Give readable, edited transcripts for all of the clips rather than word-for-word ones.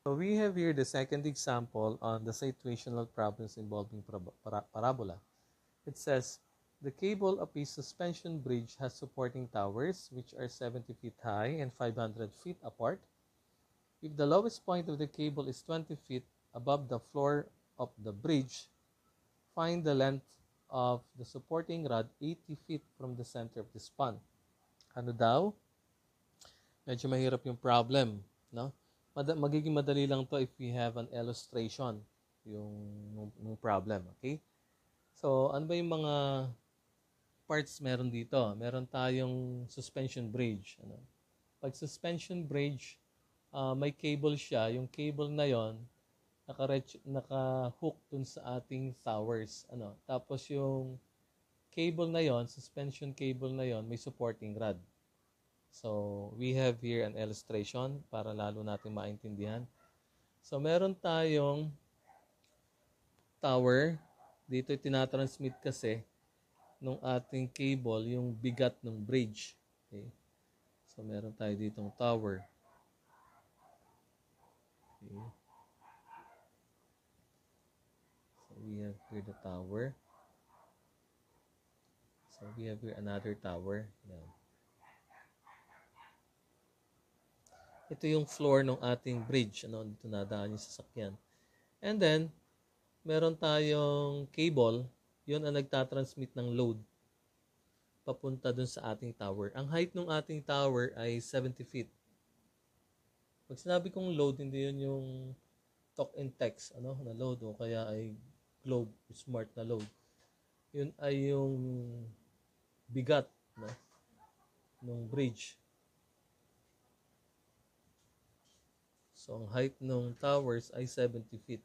So we have here the second example on the situational problems involving parabola. It says, the cable of a suspension bridge has supporting towers which are 70 feet high and 500 feet apart. If the lowest point of the cable is 20 feet above the floor of the bridge, find the length of the supporting rod 80 feet from the center of the span. Ano daw? Medyo mahirap yung problem, no? Magiging madali lang to if we have an illustration yung nung problem, okay? So, ano ba yung mga parts meron dito? Meron tayong suspension bridge, ano? Pag suspension bridge, may cable siya. Yung cable na yon naka-hook dun sa ating towers, ano? Tapos yung cable na yon, suspension cable na yon, may supporting rod. So, we have here an illustration para lalo natin maintindihan. So, meron tayong tower. Dito tinatransmit kasi nung ating cable yung bigat ng bridge. Okay? So, meron tayo ditong tower. Okay. So, we have here the tower. So, we have here another tower. Yan. Ito yung floor ng ating bridge. Ano, dito nadaan yung sasakyan. And then, meron tayong cable. Yun ang nagtatransmit ng load papunta dun sa ating tower. Ang height ng ating tower ay 70 feet. Pag sinabi kong load, hindi yun yung talk and text na load o kaya ay globe, smart na load. Yun ay yung bigat ng bridge. So, ang height ng towers ay 70 feet.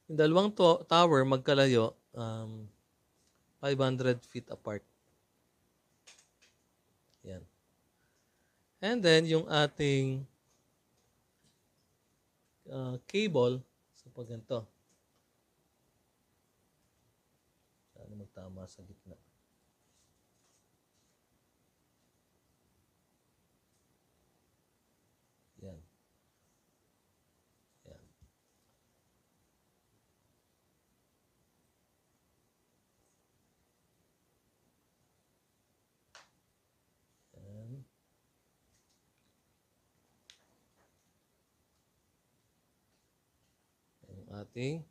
Yung dalawang tower magkalayo 500 feet apart. Yan. And then, yung ating cable, so pag ganito, sana magtama sa gitna. Yan. Yan. Yan. Yung ating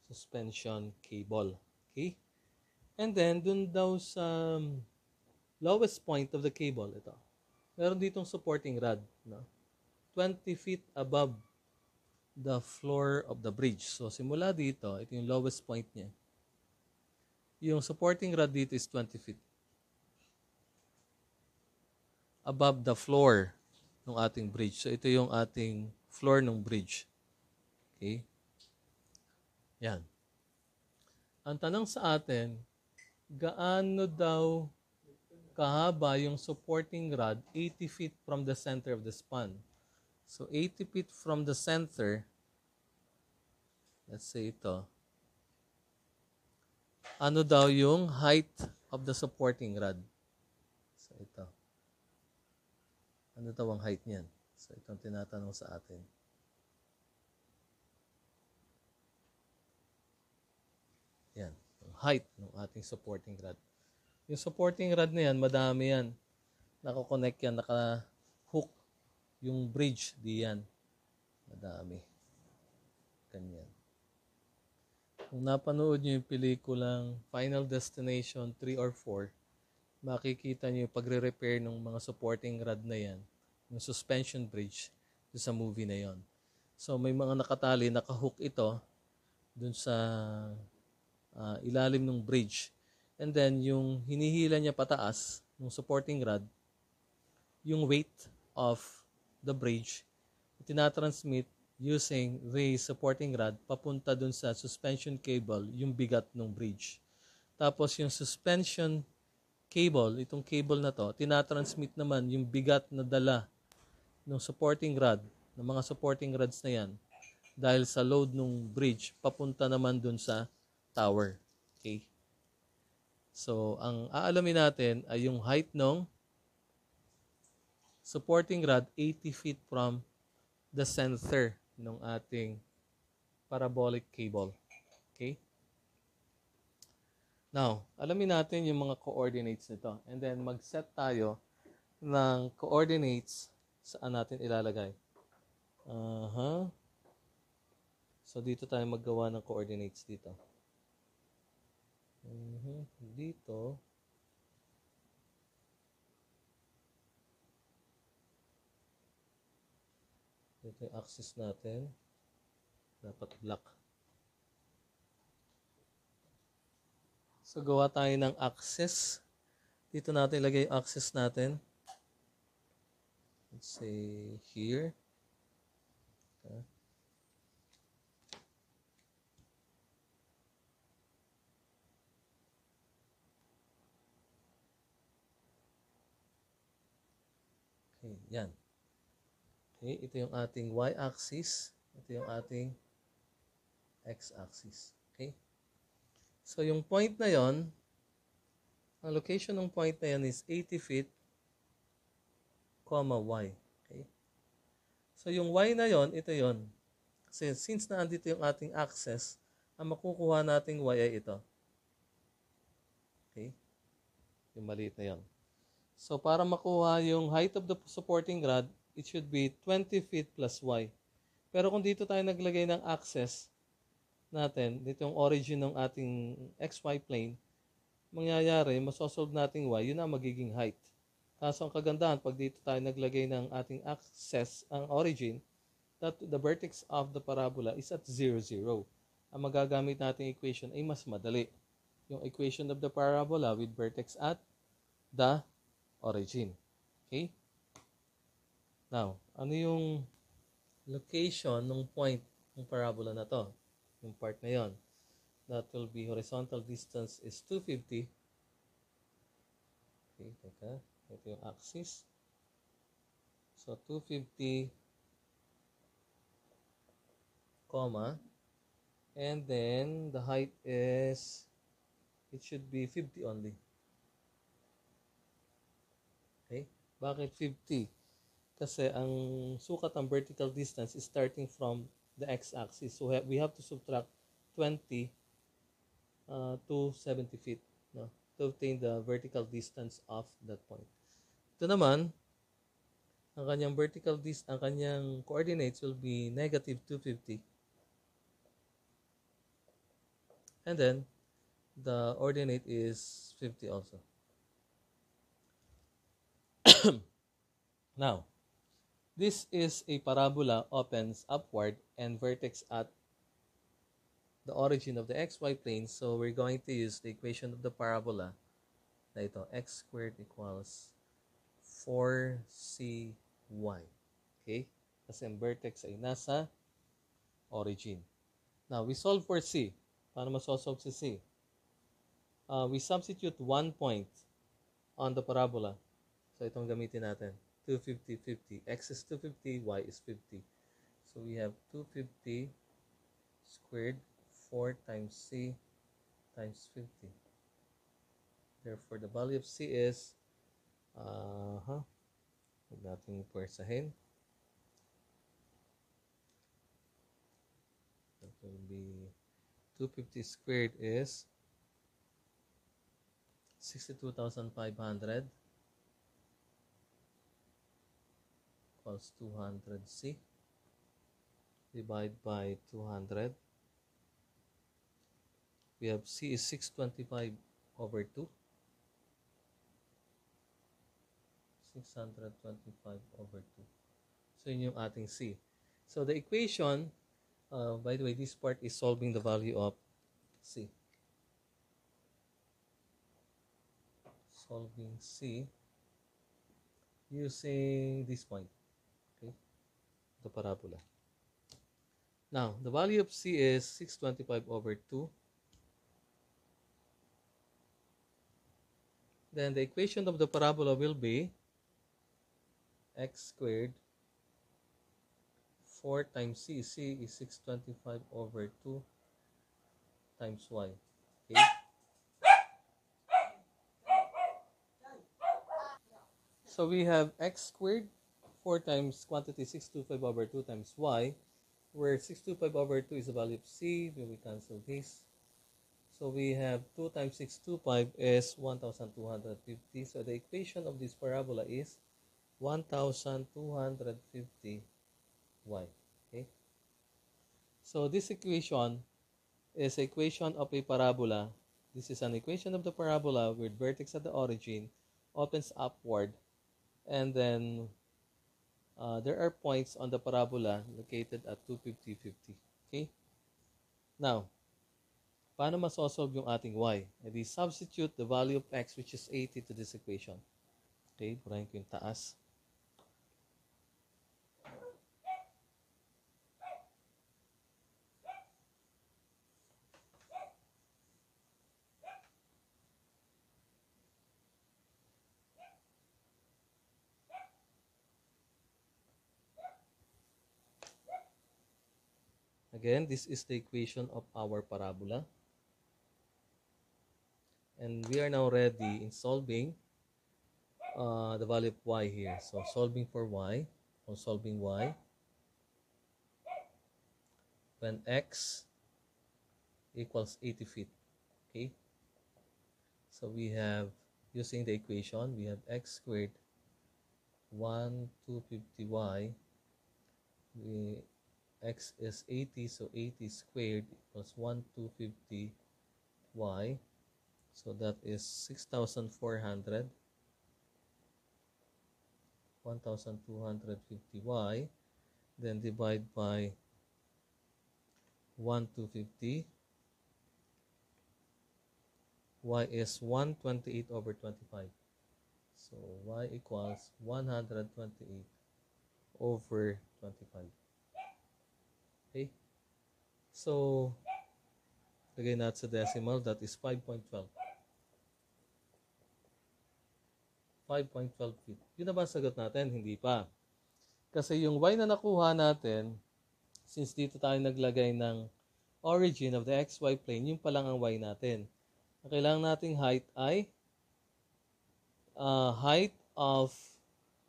suspension cable. Okay? And then, dun daw sa lowest point of the cable, ito, meron ditong supporting rod, 20 feet above the floor of the bridge. So, simula dito, ito yung lowest point niya. Yung supporting rod dito is 20 feet above the floor ng ating bridge. So, ito yung ating floor ng bridge. Okay? Yan. Ang tanong sa atin, gaano daw kahaba yung supporting rod 80 feet from the center of the span? So, 80 feet from the center, let's say ito, ano daw yung height of the supporting rod? So, ito. Ano daw ang height niyan? So, itong tinatanong sa atin. Yan. Yung height ng ating supporting rod. Yung supporting rod na yan, madami yan. Nako-connect yan, naka-hook yung bridge, di yan. Madami. Ganyan. Kung napanood nyo yung pelikulang Final Destination 3 or 4, makikita nyo yung pagre-repair ng mga supporting rod na yan, yung suspension bridge, sa movie na yon. So, may mga nakatali, naka-hook ito dun sa ilalim ng bridge. And then, yung hinihila niya pataas, yung supporting rod, yung weight of the bridge, tinatransmit using the supporting rod papunta dun sa suspension cable, yung bigat ng bridge. Tapos, yung suspension cable, itong cable na to, tinatransmit naman yung bigat na dala ng supporting rod, ng mga supporting rods na yan, dahil sa load ng bridge, papunta naman dun sa tower. Okay? So, ang aalamin natin ay yung height ng supporting rod 80 feet from the center ng ating parabolic cable. Okay? Now, alamin natin yung mga coordinates nito. And then, mag-set tayo ng coordinates saan natin ilalagay. So, dito tayo maggawa ng coordinates dito. Dito. Ito yung axis natin. Dapat black. So, gawa tayo ng axis. Dito natin ilagay yung axis natin. Let's say here. Okay. Okay, yan. Okay, ito yung ating y-axis. Ito yung ating x-axis. Okay? So, yung point na yon, ang location ng point na yon is 80 feet, y. Okay? So, yung y na yon, ito yon. Kasi since na andito yung ating axis, ang makukuha nating y ay ito. Okay? Yung maliit na yon. So, para makuha yung height of the supporting rod, it should be 20 feet plus y. Pero kung dito tayo naglagay ng axis natin, dito yung origin ng ating xy plane, mangyayari, masosolve natin y, yun ang magiging height. Kaso ang kagandahan, pag dito tayo naglagay ng ating axis, ang origin, that the vertex of the parabola is at 0, 0. Ang magagamit nating equation ay mas madali. Yung equation of the parabola with vertex at the origin. Okay? Now, ano yung location ng point ng parabola na to? Yung part na yon. That will be horizontal distance is 250. Okay, teka. Ito yung axis. So, 250, comma. And then, the height is, it should be 50 only. Okay? Bakit 50? Kasi ang sukat ng vertical distance is starting from the x-axis. So we have to subtract 20 to 70 feet, no, to obtain the vertical distance of that point. Ito naman, ang kanyang vertical distance, ang kanyang coordinates will be negative 250. And then, the ordinate is 50 also. Now, this is a parabola opens upward and vertex at the origin of the xy plane. So we're going to use the equation of the parabola na ito, x squared equals 4cy. Okay? Kasi ang vertex ay nasa origin. Now, we solve for c. Paano masosolve si c? We substitute 1 point on the parabola. So itong gamitin natin. 250, 50. X is 250, y is 50. So we have 250 squared 4 times c times 50. Therefore, the value of c is, huwag natin pwersahin. That will be 250 squared is 62,500 equals 200c. Divide by 200. We have c is 625 over 2. 625 over 2. So, yun yung ating c. So, the equation, by the way, this part is solving the value of c. Solving c using this point. Okay? The parabola. Now, the value of c is 625 over 2. Then the equation of the parabola will be x squared 4 times c. c is 625 over 2 times y. Okay? So we have x squared, 4 times quantity 625 over 2 times y, where 625 over 2 is the value of c. Then we cancel this. So we have 2 times 625 is 1,250. So the equation of this parabola is 1,250 y. Okay? So this equation is equation of a parabola. This is an equation of the parabola with vertex at the origin, opens upward, and then there are points on the parabola located at 250, 50. Okay? Now, paano masosolve yung ating y? Edi substitute the value of x, which is 80, to this equation. Okay, burahin ko yung taas. Again, this is the equation of our parabola. And we are now ready in solving the value of y here. So solving for y, or solving y, when x equals 80 feet. Okay? So we have, using the equation, we have x squared 1,250y. X is 80, so 80 squared equals 1,250y. So that is 6,400. 1,250y. Then divide by 1,250. Y is 128 over 25. So y equals 128 over 25. Okay? So, lagay natin sa decimal, that is 5.12. 5.12 feet. Yun na ba ang sagot natin? Hindi pa. Kasi yung y na nakuha natin, since dito tayo naglagay ng origin of the xy plane, yung pa lang ang y natin. Ang kailangan nating height ay height of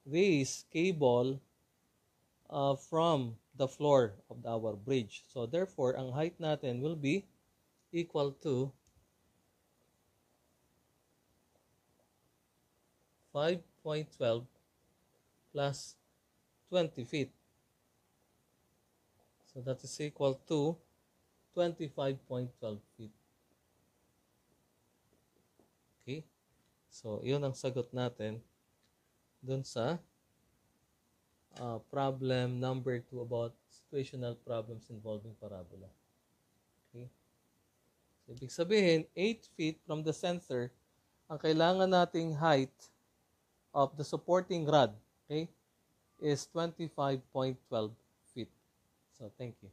this cable from the floor of our bridge. So therefore, ang height natin will be equal to 5.12 plus 20 feet. So that is equal to 25.12 feet. Okay? So, yun ang sagot natin dun sa problem number 2 about situational problems involving parabola. Okay? So, ibig sabihin, 8 feet from the center, ang kailangan nating height of the supporting rod, okay, is 25.12 feet. So, thank you.